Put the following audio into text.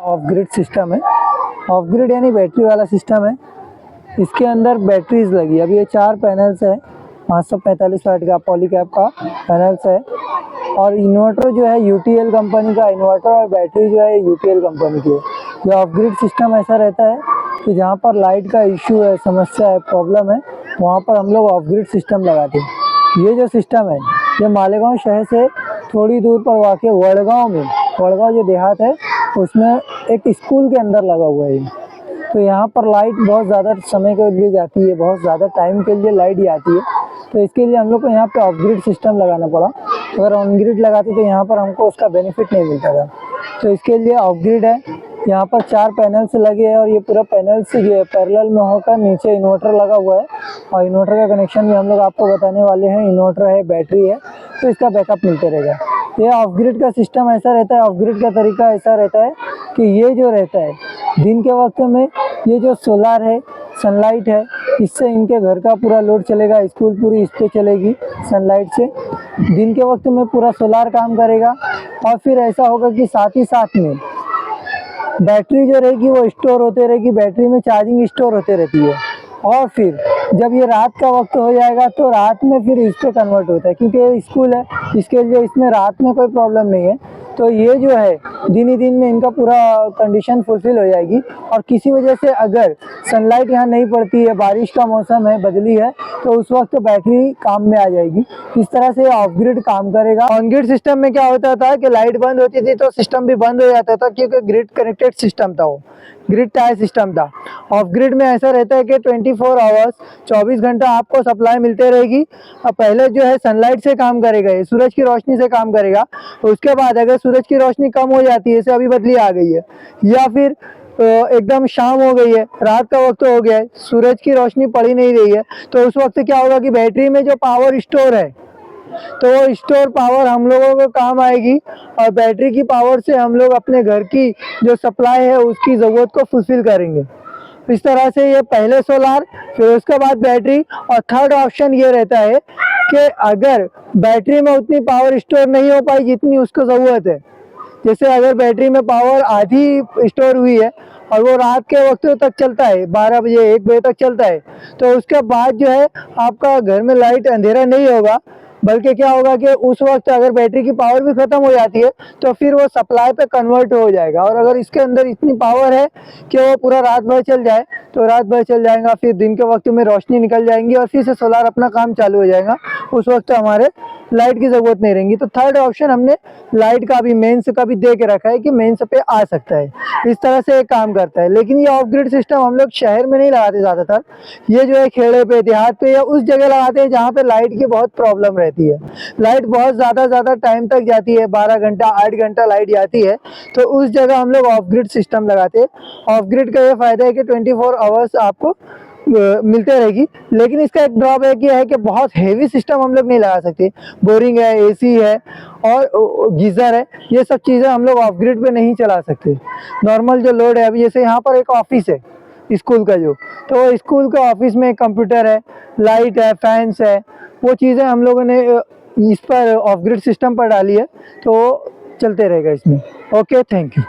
Of grid system है। Of grid यानी battery वाला सिस्टम है। इसके अंदर बैटरीज लगी है। अभी ये 4 पैनल्स है, 545 वाट का पॉलीकैब का पैनल्स है। और इन्वर्टर जो है यूटीएल कंपनी का इन्वर्टर, और बैटरी जो है यूटीएल कंपनी की है। ये ऑफ ग्रिड सिस्टम ऐसा रहता है कि जहाँ पर लाइट का इशू है, समस्या है, प्रॉब्लम है, वहाँ पर हम लोग ऑफ ग्रिड सिस्टम लगाते हैं। ये जो सिस्टम है ये मालेगांव शहर से थोड़ी दूर पर वाक़ वड़गांव में, वड़गांव जो देहात है उसमें एक स्कूल के अंदर लगा हुआ है। तो यहाँ पर लाइट बहुत ज़्यादा समय के लिए जाती है, बहुत ज़्यादा टाइम के लिए लाइट आती है। तो इसके लिए हम लोग को यहाँ पे ऑफ ग्रिड सिस्टम लगाना पड़ा। अगर ऑन ग्रिड लगाते तो यहाँ पर हमको उसका बेनिफिट नहीं मिलता था। तो इसके लिए ऑफ ग्रिड है। यहाँ पर 4 पैनल्स लगे हैं और ये पूरा पैनल्स ये पैरेलल में होकर नीचे इन्वर्टर लगा हुआ है। और इन्वर्टर का कनेक्शन भी हम लोग आपको बताने वाले हैं। इन्वर्टर है, बैटरी है, तो इसका बैकअप मिलते रहेगा। ये ऑफ ग्रिड का सिस्टम ऐसा रहता है, ऑफ ग्रिड का तरीका ऐसा रहता है कि ये जो रहता है दिन के वक्त में, ये जो सोलार है, सनलाइट है, इससे इनके घर का पूरा लोड चलेगा। स्कूल पूरी इस पे चलेगी सनलाइट से। दिन के वक्त में पूरा सोलार काम करेगा। और फिर ऐसा होगा कि साथ ही साथ में बैटरी जो रहेगी वो स्टोर होते रहेगी, बैटरी में चार्जिंग स्टोर होते रहती है। और फिर जब ये रात का वक्त हो जाएगा तो रात में फिर इस पे कन्वर्ट होता है, क्योंकि ये स्कूल है, इसके लिए इसमें रात में कोई प्रॉब्लम नहीं है। तो ये जो है दिन ही दिन में इनका पूरा कंडीशन फुलफिल हो जाएगी। और किसी वजह से अगर सनलाइट यहाँ नहीं पड़ती है, बारिश का मौसम है, बदली है, तो उस वक्त बैटरी काम में आ जाएगी। इस तरह से ऑफ ग्रिड काम करेगा। ऑन ग्रिड सिस्टम में क्या होता था कि लाइट बंद होती थी तो सिस्टम भी बंद हो जाता था, क्योंकि ग्रिड कनेक्टेड सिस्टम था, वो ग्रिड टाई सिस्टम था। ऑफ ग्रिड में ऐसा रहता है कि 24 आवर्स 24 घंटा आपको सप्लाई मिलते रहेगी। और पहले जो है सनलाइट से काम करेगा, ये सूरज की रोशनी से काम करेगा। उसके बाद अगर सूरज की रोशनी कम हो जाती है, जैसे अभी बदली आ गई है, या फिर एकदम शाम हो गई है, रात का वक्त हो गया है, सूरज की रोशनी पड़ ही नहीं रही है, तो उस वक्त क्या होगा कि बैटरी में जो पावर स्टोर है तो वो स्टोर पावर हम लोगों को काम आएगी। और बैटरी की पावर से हम लोग अपने घर की जो सप्लाई है उसकी ज़रूरत को फुलफिल करेंगे। इस तरह से ये पहले सोलार, फिर उसके बाद बैटरी। और थर्ड ऑप्शन ये रहता है कि अगर बैटरी में उतनी पावर स्टोर नहीं हो पाई जितनी उसको ज़रूरत है, जैसे अगर बैटरी में पावर आधी स्टोर हुई है और वो रात के वक्त तक चलता है, 12 बजे 1 बजे तक चलता है, तो उसके बाद जो है आपका घर में लाइट अंधेरा नहीं होगा, बल्कि क्या होगा कि उस वक्त अगर बैटरी की पावर भी ख़त्म हो जाती है तो फिर वो सप्लाई पे कन्वर्ट हो जाएगा। और अगर इसके अंदर इतनी पावर है कि वो पूरा रात भर चल जाए तो रात भर चल जाएगा, फिर दिन के वक्त में रोशनी निकल जाएंगी और फिर से सोलार अपना काम चालू हो जाएगा। उस वक्त हमारे लाइट की ज़रूरत नहीं रहेंगी। तो थर्ड ऑप्शन हमने लाइट का भी, मेंस का भी दे के रखा है कि मेंस पे आ सकता है। इस तरह से ये काम करता है। लेकिन ये ऑफ ग्रिड सिस्टम हम लोग शहर में नहीं लगाते ज़्यादातर, ये जो है खेड़े पे, देहात पे या उस जगह लगाते हैं जहाँ पे लाइट की बहुत प्रॉब्लम रहती है। लाइट बहुत ज़्यादा टाइम तक जाती है, 12 घंटा 8 घंटा लाइट जाती है, तो उस जगह हम लोग ऑफ ग्रिड सिस्टम लगाते हैं। ऑफ ग्रिड का ये फ़ायदा है कि 24 आवर्स आपको मिलते रहेगी। लेकिन इसका एक ड्रॉबैक ये है कि बहुत हेवी सिस्टम हम लोग नहीं लगा सकते। बोरिंग है, एसी है और गीज़र है, ये सब चीज़ें हम लोग ऑफ ग्रिड पे नहीं चला सकते। नॉर्मल जो लोड है, अभी जैसे यहाँ पर एक ऑफिस है स्कूल का, जो तो स्कूल का ऑफिस में कंप्यूटर है, लाइट है, फैंस है, वो चीज़ें हम लोगों ने इस पर ऑफ ग्रिड सिस्टम पर डाली है, तो चलते रहेगा इसमें। Okay, thank you.